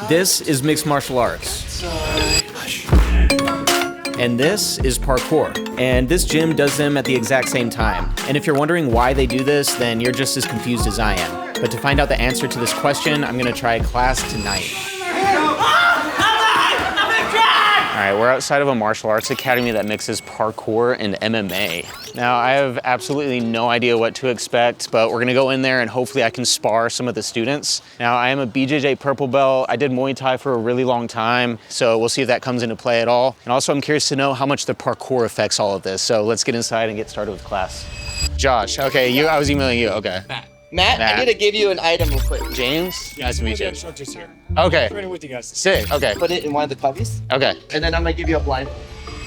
This is mixed martial arts. And this is parkour. And this gym does them at the exact same time. And if you're wondering why they do this, then you're just as confused as I am. But to find out the answer to this question, I'm gonna try a class tonight. All right, we're outside of a martial arts academy that mixes parkour and MMA. Now, I have absolutely no idea what to expect, but we're gonna go in there and hopefully I can spar some of the students. Now, I am a BJJ purple belt. I did Muay Thai for a really long time, so we'll see if that comes into play at all. And also, I'm curious to know how much the parkour affects all of this. So let's get inside and get started with class. Josh, okay, I was emailing you, okay. Matt, I need to give you an item real quick. James, nice to meet you. Instructors here. Okay. Training with you guys. Sick, okay. Put it in one of the puppies. Okay. And then I'm gonna give you a blindfold.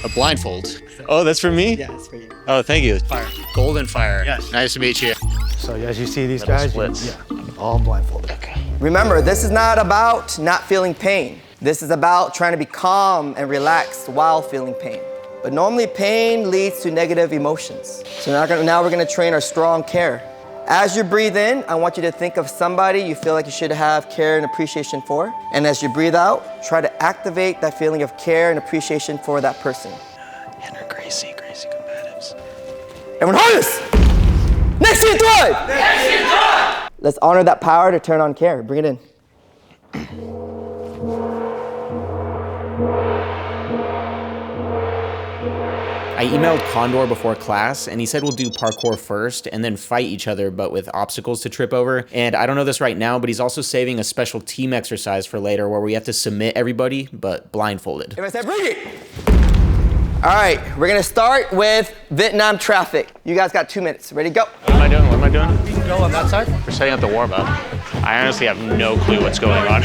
A blindfold. Oh, that's for me? Yeah, it's for you. Oh, thank you. Fire. Golden fire. Yes. Nice to meet you. So as you see these Little guys, splits. all blindfolded. Okay. Remember, this is not about not feeling pain. This is about trying to be calm and relaxed while feeling pain. But normally pain leads to negative emotions. So now we're gonna train our strong care. As you breathe in, I want you to think of somebody you feel like you should have care and appreciation for. And as you breathe out, try to activate that feeling of care and appreciation for that person. Inner Gracie combatives. Everyone harness! Next to you, thrive! Next to you, thrive! Let's honor that power to turn on care. Bring it in. I emailed Condor before class and he said we'll do parkour first and then fight each other but with obstacles to trip over. And I don't know this right now, but he's also saving a special team exercise for later where we have to submit everybody but blindfolded. Everyone say, bring it! All right, we're gonna start with Vietnam traffic. You guys got 2 minutes. Ready, go. What am I doing? What am I doing? You can go on that side. We're setting up the warm up. I honestly have no clue what's going on.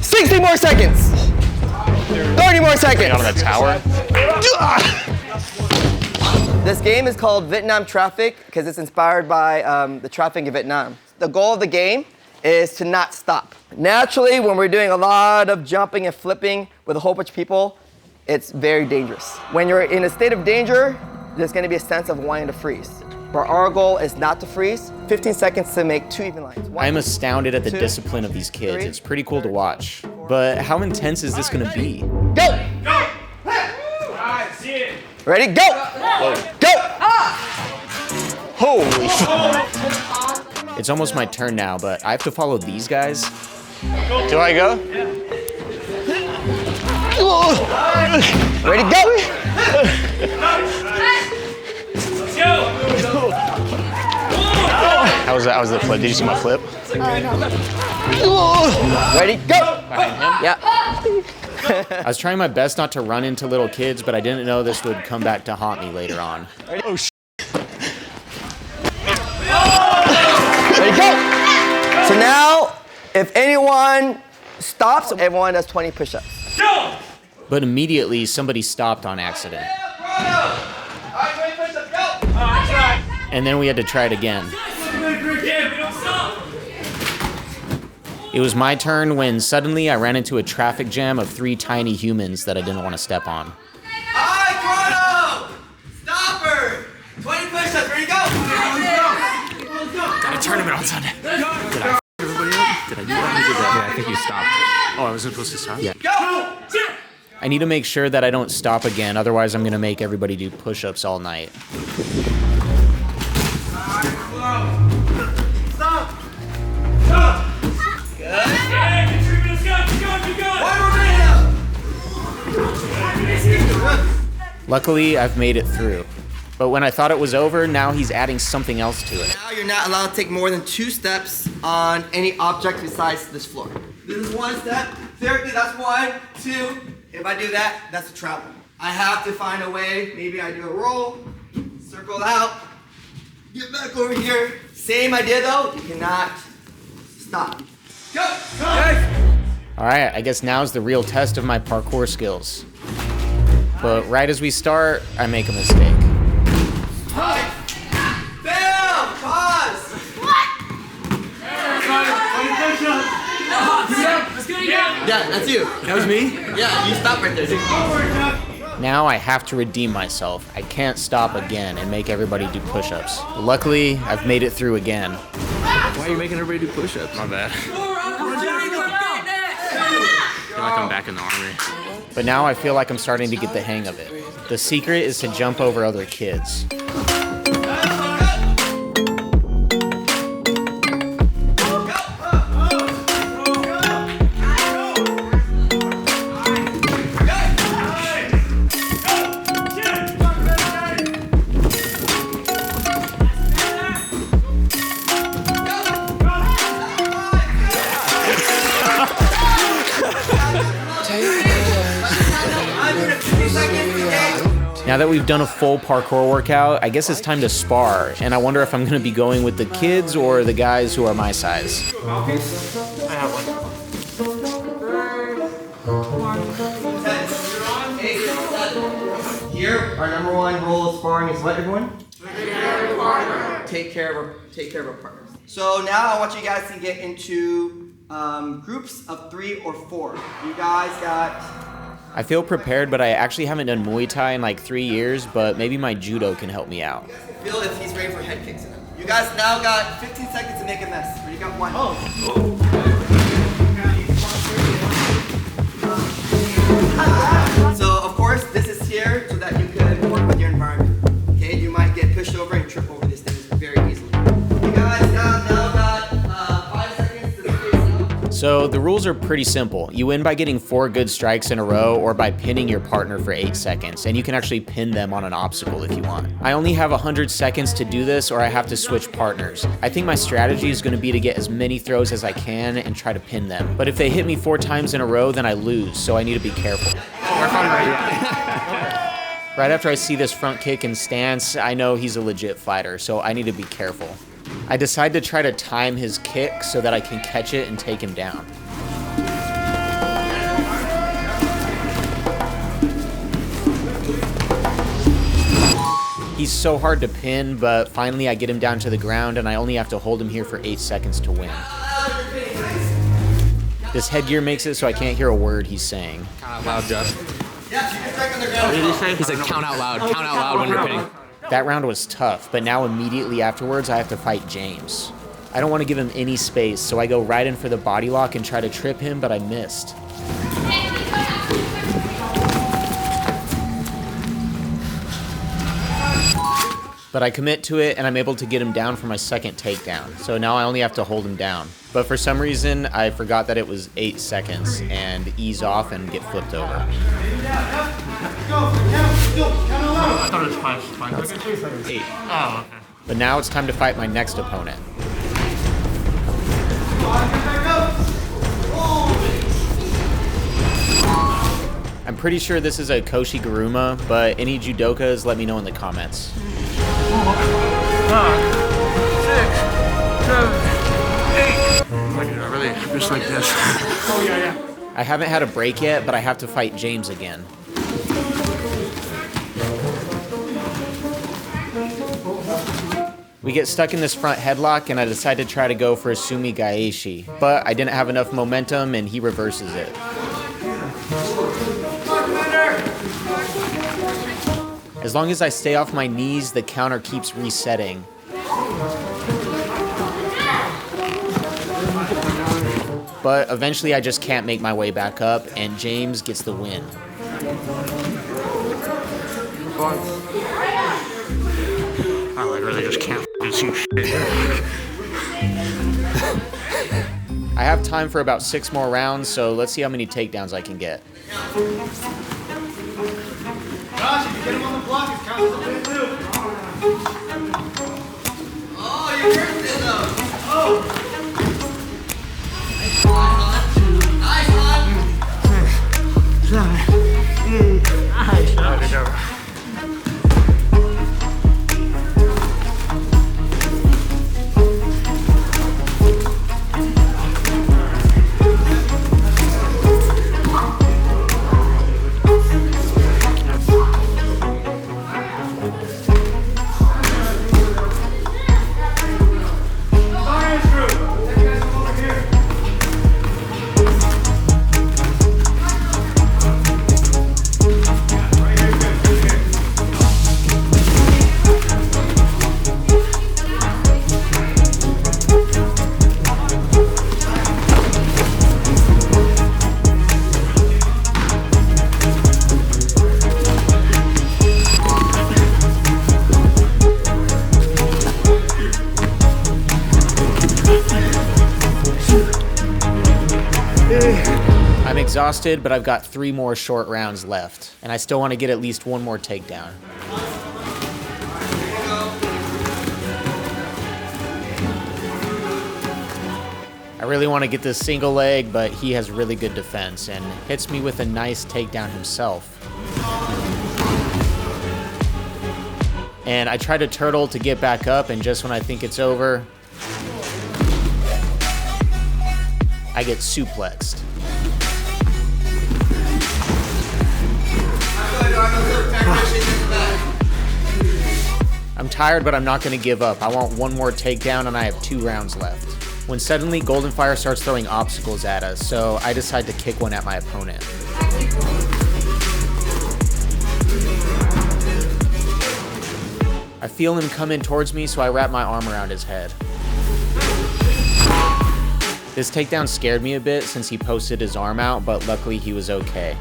60 more seconds. 30 more seconds. Out of that tower. This game is called Vietnam Traffic because it's inspired by the traffic in Vietnam. The goal of the game is to not stop. Naturally, when we're doing a lot of jumping and flipping with a whole bunch of people, it's very dangerous. When you're in a state of danger, there's gonna be a sense of wanting to freeze. But our goal is not to freeze. 15 seconds to make 2 even lines. I'm astounded at the discipline of these kids. 3, It's pretty cool to watch. But how intense is this gonna be? Go! Go! Alright, see it. Ready, go! Whoa. Go! Holy shit. It's almost my turn now, but I have to follow these guys. Do I go? Ready, go! Let's go! How was the flip? Did you see my flip? Ready, go! Yeah. I was trying my best not to run into little kids, but I didn't know this would come back to haunt me later on. Oh, shit. Ready, go! So now, if anyone stops, everyone does 20 push-ups. Go! But immediately, somebody stopped on accident. And then we had to try it again. It was my turn when suddenly I ran into a traffic jam of 3 tiny humans that I didn't want to step on. Hi, Chrono! Stopper! 20 push-ups, ready, go! Got a tournament on Sunday. Did I f everybody up? Did I do that? Yeah, I think you stopped. Oh, I was supposed to stop? Yeah. Go! I need to make sure that I don't stop again, otherwise I'm going to make everybody do push-ups all night. Stop! Stop! Good. Yeah, get 3 minutes, go, keep going, keep going! One more minute! Luckily, I've made it through. But when I thought it was over, now he's adding something else to it. Now you're not allowed to take more than 2 steps on any object besides this floor. This is 1 step. Theoretically, that's 1, 2. If I do that, that's a travel. I have to find a way. Maybe I do a roll, circle out, get back over here. Same idea though, you cannot stop. Go! All right, I guess now's the real test of my parkour skills. But right as we start, I make a mistake. Bam! Pause! Yeah, that's you. That was me? Yeah, you stop right there, dude. Now I have to redeem myself. I can't stop again and make everybody do push-ups. Luckily, I've made it through again. Why are you making everybody do push-ups? My bad. feel like I'm back in the army. But now I feel like I'm starting to get the hang of it. The secret is to jump over other kids. Now that we've done a full parkour workout, I guess it's time to spar, and I wonder if I'm going to be going with the kids or the guys who are my size. I have one. Here, our number one rule of sparring is what, everyone? Take care of our partners. So now I want you guys to get into groups of 3 or 4. You guys got... I feel prepared, but I actually haven't done Muay Thai in like 3 years, but maybe my judo can help me out. Feel if he's ready for head kicks. You guys now got 15 seconds to make a mess. You got 1. So of course, this is here so that you can work with your environment. Okay, you might get pushed over and trip over these things very easily. You guys now got 5 seconds to face out. So the rules are pretty simple. You win by getting 4 good strikes in a row or by pinning your partner for 8 seconds, and you can actually pin them on an obstacle if you want. I only have 100 seconds to do this or I have to switch partners. I think my strategy is going to be to get as many throws as I can and try to pin them. But if they hit me 4 times in a row, then I lose, so I need to be careful. Right after I see this front kick and stance, I know he's a legit fighter, so I need to be careful. I decide to try to time his kick so that I can catch it and take him down. He's so hard to pin, but finally I get him down to the ground and I only have to hold him here for 8 seconds to win. This headgear makes it so I can't hear a word he's saying. Count out loud, Josh. What did he say? He said count out loud. Count out loud when you're pinning. That round was tough, but now immediately afterwards I have to fight James. I don't want to give him any space, so I go right in for the body lock and try to trip him, but I missed. But I commit to it and I'm able to get him down for my second takedown. So now I only have to hold him down. But for some reason, I forgot that it was 8 seconds and ease off and get flipped over. I thought it was 5 seconds. 8. Oh, okay. But now it's time to fight my next opponent. I'm pretty sure this is a Koshi Guruma, but any judokas, let me know in the comments. 5, 6, 7, 8. I do not really just like this. Oh yeah. I haven't had a break yet, but I have to fight James again. We get stuck in this front headlock and I decide to try to go for a Sumi Gaeshi, but I didn't have enough momentum and he reverses it. As long as I stay off my knees, the counter keeps resetting. But eventually I just can't make my way back up and James gets the win. I really just can't see shit. I have time for about 6 more rounds, so let's see how many takedowns I can get. Josh, if you get him on the block, it's kind of something to do. Oh, you hurt it though. Oh. I'm exhausted, but I've got 3 more short rounds left, and I still want to get at least 1 more takedown. I really want to get this single leg, but he has really good defense and hits me with a nice takedown himself. And I try to turtle to get back up, and just when I think it's over, I get suplexed. I'm tired, but I'm not going to give up. I want 1 more takedown, and I have 2 rounds left. When suddenly Golden Fire starts throwing obstacles at us, so I decide to kick one at my opponent. I feel him come in towards me, so I wrap my arm around his head. This takedown scared me a bit since he posted his arm out, but luckily he was okay.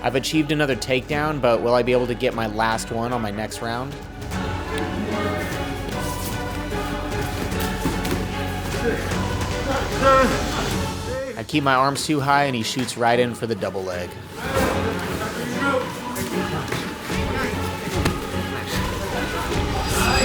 I've achieved another takedown, but will I be able to get my last one on my next round? I keep my arms too high and he shoots right in for the double leg.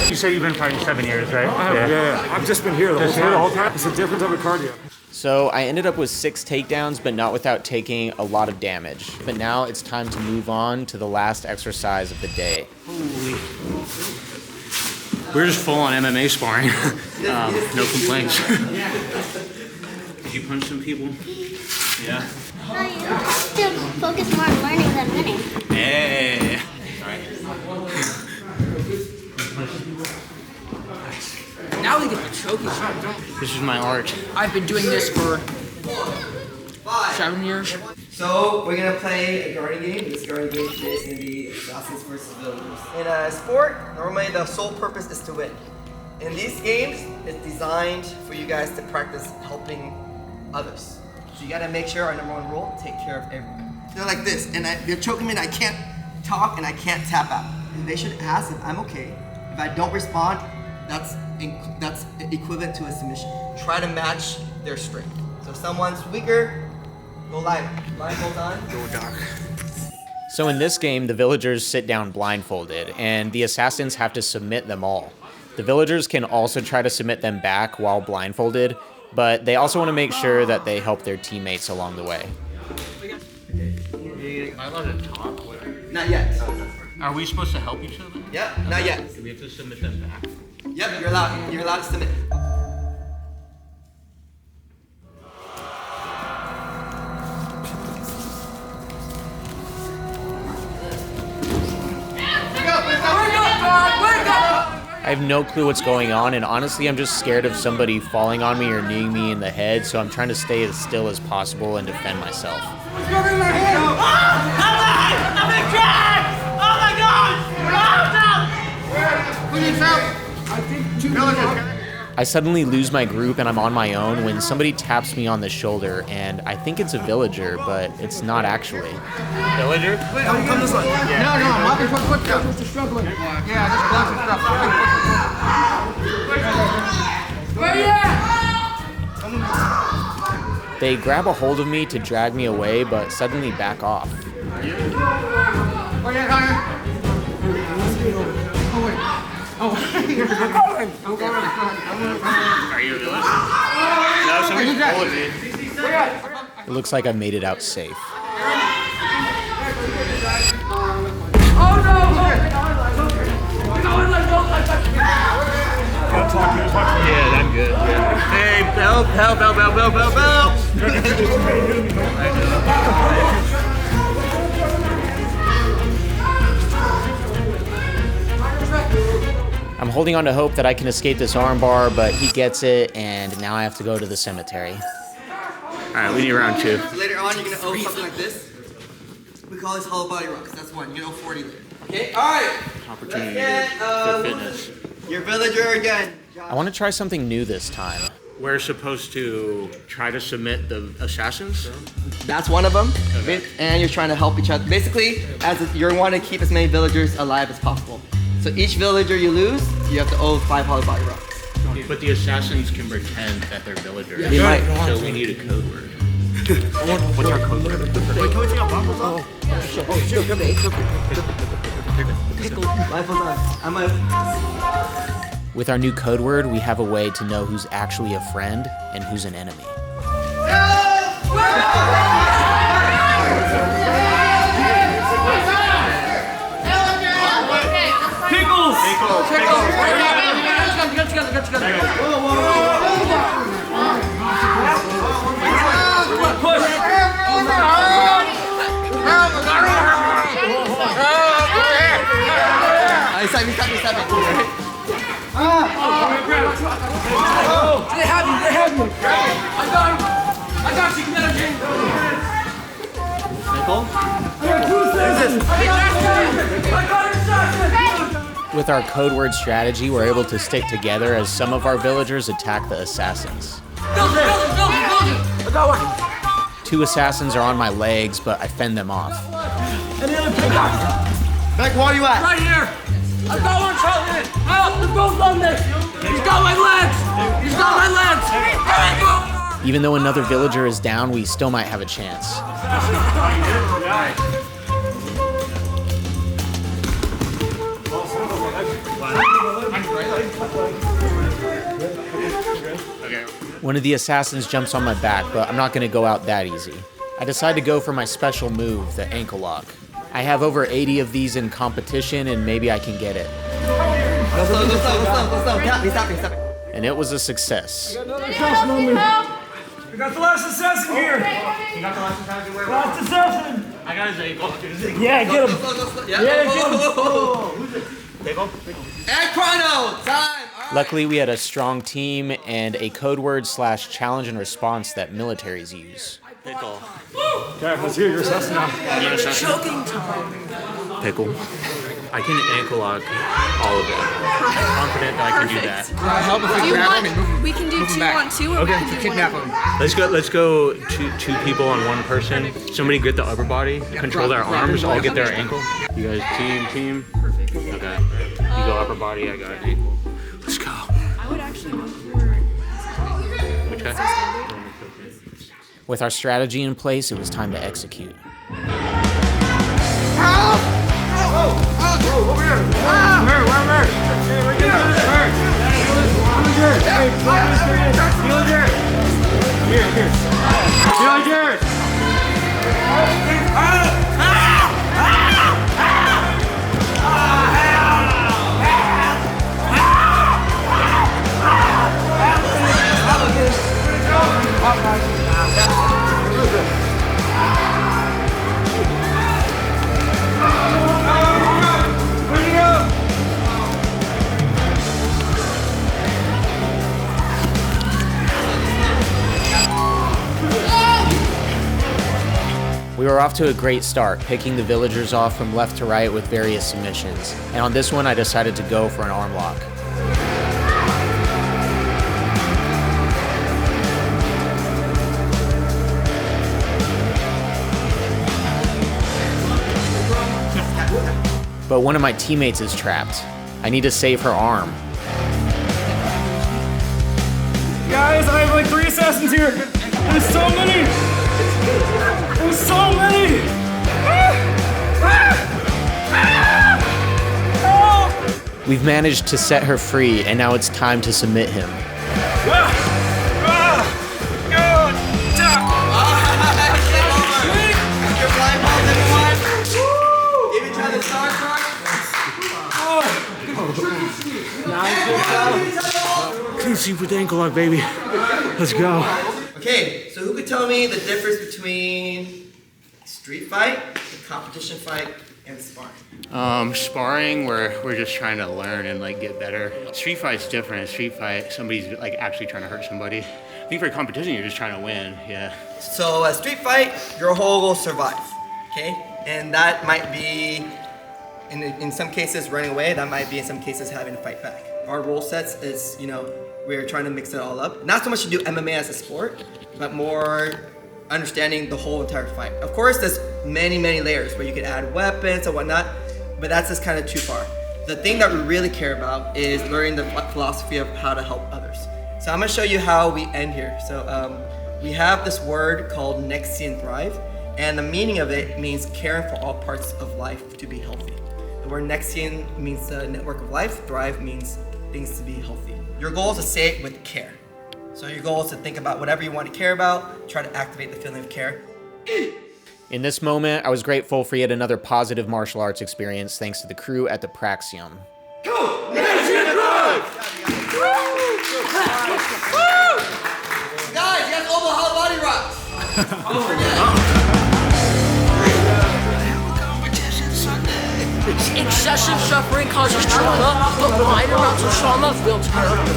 You say you've been fighting 7 years, right? Yeah. I've just been here the whole time. It's a different type of cardio. So I ended up with 6 takedowns, but not without taking a lot of damage. But now it's time to move on to the last exercise of the day. Holy. We're just full on MMA sparring. No complaints. Did you punch some people? Yeah. No, you have to focus more on learning than winning. Hey. Now we get the choking shot. This is my art. I've been doing this for 7 years. So we're gonna play a guarding game. This guarding game today is gonna be assassins versus villagers. In a sport, normally the sole purpose is to win. In these games, it's designed for you guys to practice helping others. So you gotta make sure our #1 rule, take care of everyone. They're like this, and they're choking me and I can't talk and I can't tap out. And they should ask if I'm okay. If I don't respond, that's equivalent to a submission. Try to match their strength. So if someone's weaker, go light. Blindfold on. Go dark. So in this game, the villagers sit down blindfolded, and the assassins have to submit them all. The villagers can also try to submit them back while blindfolded, but they also want to make sure that they help their teammates along the way. Am I allowed to talk? Not yet. Are we supposed to help each other? Yep, not yet. Do we have to submit them back? Yep, you're allowed. You're allowed to submit. I have no clue what's going on, and honestly, I'm just scared of somebody falling on me or kneeing me in the head, so I'm trying to stay as still as possible and defend myself. I suddenly lose my group and I'm on my own when somebody taps me on the shoulder, and I think it's a villager, but it's not actually. Villager? Wait, come this way. No, I'm walking for quick stuff. Who's struggling? Yeah, just block some stuff. Where you at? They grab a hold of me to drag me away, but suddenly back off. Where you at, Connor? Oh, wait. Oh, I'm going. Are you a villager? No, somebody's pulling me. It looks like I made it out safe. Oh, no! Yeah, I'm good. Yeah. Hey, help. I'm holding on to hope that I can escape this armbar, but he gets it, and now I have to go to the cemetery. All right, we need round 2. So later on, you're gonna owe something like this. We call this hollow body rocks. That's one. You know 40 later. Okay. All right. Opportunity Let's get, for fitness. Your villager again. I want to try something new this time. We're supposed to try to submit the assassins? That's one of them. Okay. And you're trying to help each other. Basically, you're wanting to keep as many villagers alive as possible. So each villager you lose, you have to owe 5 hollow body rocks. But the assassins can pretend that they're villagers. They might. So we need a code word. What's our code word? Wait, can we take our buckles off? With our new code word, we have a way to know who's actually a friend and who's an enemy. Pickles! Get together. Push! Stop me. They have you. I got you. Get him. With our code word strategy, we're able to stick together as some of our villagers attack the assassins. I got one. 2 assassins are on my legs, but I fend them off. And the other pickaxe. Beck, where are you at? Right here. I got one shot in it. They're both on this. He's got my legs. Even though another villager is down, we still might have a chance. One of the assassins jumps on my back, but I'm not going to go out that easy. I decide to go for my special move, the ankle lock. I have over 80 of these in competition, and maybe I can get it. Go slow. Stop me. And it was a success. We got the last assassin here. You got the last assassin where? Last assassin. I got his ankle. Yeah, get him. Yeah, get him. Ankle? And chrono, time. Luckily, we had a strong team and a code word / challenge and response that militaries use. Pickle. Okay, let's hear your assassin now. Choking time. Pickle. I can ankle lock all of it. I'm confident that I can do that. Help if we grab him and move him. We can do 2 on 2 or we can do Kidnap 1 him. Let's go two people on one person. Somebody get the upper body, control their arms, I'll get their ankle. You guys team. Perfect. Okay. You go upper body, I got ankle. Let's go. I would actually look for Which guy? With our strategy in place, it was time to execute. We were off to a great start, picking the villagers off from left to right with various submissions. And on this one, I decided to go for an arm lock. But one of my teammates is trapped. I need to save her arm. Guys, I have like 3 assassins here. There's so many. We've managed to set her free, and now it's time to submit him. Clean sweep with the ankle lock, baby. Let's go. Okay, so who could tell me the difference between street fight, competition fight, and sparring? Sparring, we're just trying to learn and like get better. Street fight's different. Street fight, somebody's like actually trying to hurt somebody. I think for competition, you're just trying to win. Yeah. So a street fight, your whole goal is survive, okay? And that might be, in some cases, running away. That might be, in some cases, having to fight back. Our rule sets is, we're trying to mix it all up. Not so much to do MMA as a sport, but more understanding the whole entire fight. Of course, there's many layers where you could add weapons and whatnot, but that's just kind of too far. The thing that we really care about is learning the philosophy of how to help others. So I'm gonna show you how we end here. So we have this word called Nexian Thrive, and the meaning of it means caring for all parts of life to be healthy. The word Nexian means network of life, Thrive means things to be healthy. Your goal is to say it with care. So your goal is to think about whatever you want to care about, try to activate the feeling of care. In this moment, I was grateful for yet another positive martial arts experience thanks to the crew at the Praxeum. Go! Nation Thrive! Guys, you guys all how body rocks. Don't forget. Excessive suffering causes trauma, but minor amounts of trauma builds character.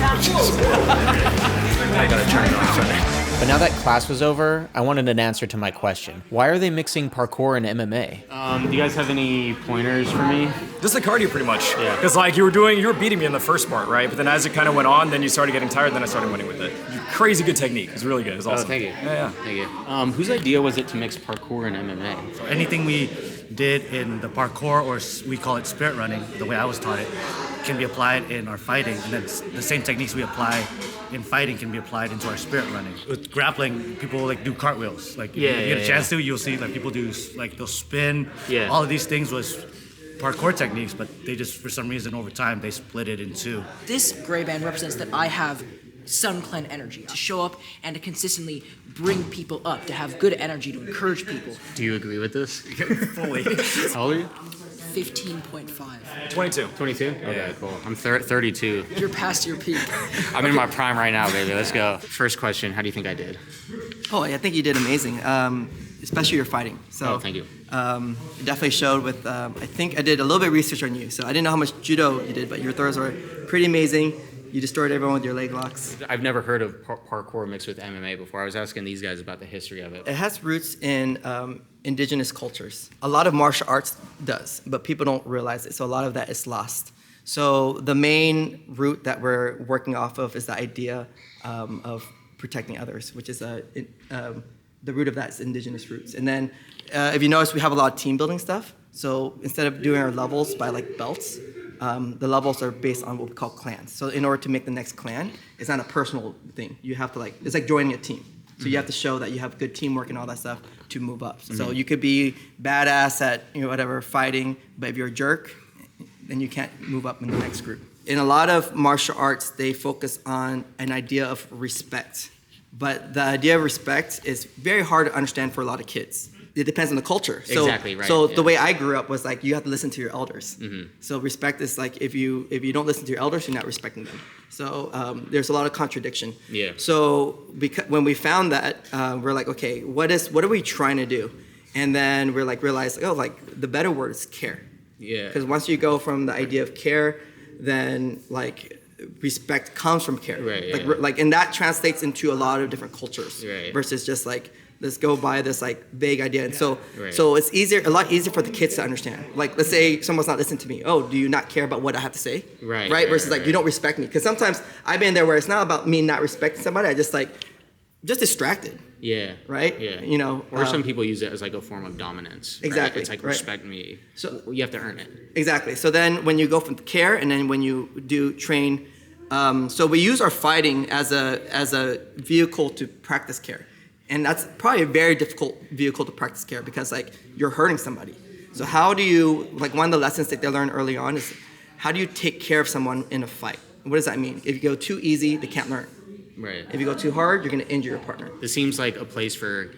I gotta turn it on Sunday. But now that class was over, I wanted an answer to my question. Why are they mixing parkour and MMA? Do you guys have any pointers for me? Just the cardio, pretty much. Yeah. Because like you were beating me in the first part, right? But then as it kind of went on, then you started getting tired. Then I started winning with it. Crazy good technique. It's really good. It's awesome. Oh, thank you. Yeah. Thank you. Whose idea was it to mix parkour and MMA? So anything we did in the parkour, or we call it spirit running, the way I was taught it, can be applied in our fighting, and then the same techniques we apply in fighting can be applied into our spirit running. With grappling, people like do cartwheels. Like if you get a chance to, you'll see like people do like they'll spin. Yeah. All of these things was parkour techniques, but they just for some reason over time they split it in two. This gray band represents that I have Sun Clan energy to show up and to consistently bring people up, to have good energy, to encourage people. Do you agree with this? Fully. How old are you? 15.5. 22. 22? Okay, cool. I'm 32. You're past your peak. I'm in my prime right now, baby. Let's go. First question, how do you think I did? Oh, I think you did amazing, especially your fighting. So, Oh, thank you. It definitely showed with, I think I did a little bit of research on you. So I didn't know how much judo you did, but your throws were pretty amazing. You destroyed everyone with your leg locks. I've never heard of parkour mixed with MMA before. I was asking these guys about the history of it. It has roots in indigenous cultures. A lot of martial arts does, but people don't realize it. So a lot of that is lost. So the main root that we're working off of is the idea of protecting others, which is the root of that is indigenous roots. And then if you notice, we have a lot of team building stuff. So instead of doing our levels by like belts, the levels are based on what we call clans. So in order to make the next clan, it's not a personal thing. You have to it's like joining a team. So you have to show that you have good teamwork and all that stuff to move up. So you could be badass at whatever fighting, but if you're a jerk, then you can't move up in the next group. In a lot of martial arts, they focus on an idea of respect. But the idea of respect is very hard to understand for a lot of kids. It depends on the culture. So, exactly, right. So the way I grew up was like you have to listen to your elders. So respect is like if you don't listen to your elders, you're not respecting them. So there's a lot of contradiction. Yeah. So when we found that, we're like, okay, what are we trying to do? And then we're like realized, the better word is care. Yeah. Because once you go from the idea of care, then like respect comes from care. Right. And that translates into a lot of different cultures. Right. Versus just like let's go by this like vague idea. And so it's a lot easier for the kids to understand. Like let's say someone's not listening to me. Oh, do you not care about what I have to say? Right. Versus like you don't respect me. Because sometimes I've been there where it's not about me not respecting somebody. I just distracted. Yeah. Right? Yeah. Or some people use it as like a form of dominance. Right? Exactly. It's like respect me. So you have to earn it. Exactly. So then when you go from care and then when you do train, so we use our fighting as a vehicle to practice care. And that's probably a very difficult vehicle to practice care because like you're hurting somebody. So how do you, like one of the lessons that they learn early on is how do you take care of someone in a fight? What does that mean? If you go too easy, they can't learn. Right. If you go too hard, you're gonna injure your partner. This seems like a place for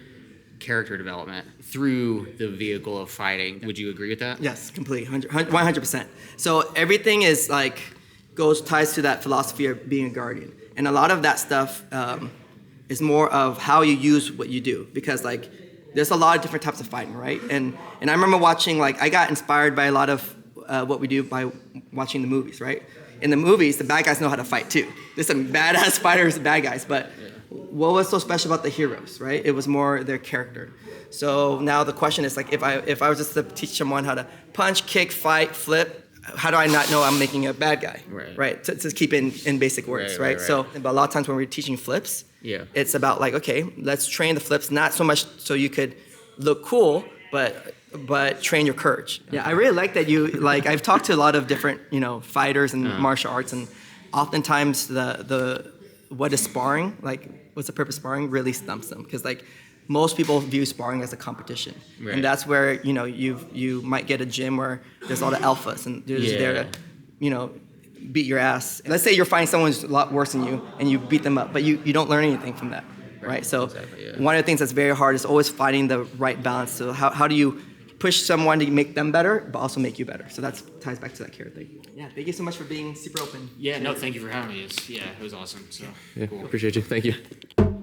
character development through the vehicle of fighting. Would you agree with that? Yes, completely, 100%. So everything is like, ties to that philosophy of being a guardian. And a lot of that stuff is more of how you use what you do. Because like, there's a lot of different types of fighting, right? And I remember watching, like, I got inspired by a lot of what we do by watching the movies, right? In the movies, the bad guys know how to fight too. There's some badass fighters, bad guys, but what was so special about the heroes, right? It was more their character. So now the question is like, if I was just to teach someone how to punch, kick, fight, flip, how do I not know I'm making a bad guy, right? To keep it in basic words, right? So, but a lot of times when we're teaching flips, it's about like, okay, let's train the flips, not so much so you could look cool, but train your courage. Yeah, I really like that you like. I've talked to a lot of different fighters and martial arts, and oftentimes the what is sparring, like what's the purpose of sparring, really stumps them because like most people view sparring as a competition, and that's where you might get a gym where there's a lot of alphas and they're just there to beat your ass. Let's say you're fighting someone who's a lot worse than you and you beat them up, but you don't learn anything from that, right? So one of the things that's very hard is always finding the right balance. So how do you push someone to make them better, but also make you better? So that ties back to that carrot thing. Yeah, thank you so much for being super open. Yeah, no, thank you for having me. It was awesome. So cool. Appreciate you. Thank you.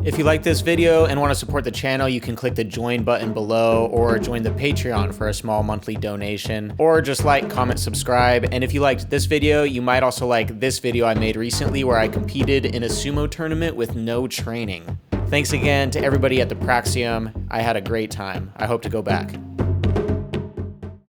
If you like this video and want to support the channel, you can click the join button below or join the Patreon for a small monthly donation, or just like, comment, subscribe. And if you liked this video, you might also like this video I made recently where I competed in a sumo tournament with no training. Thanks again to everybody at the Praxeum. I had a great time. I hope to go back.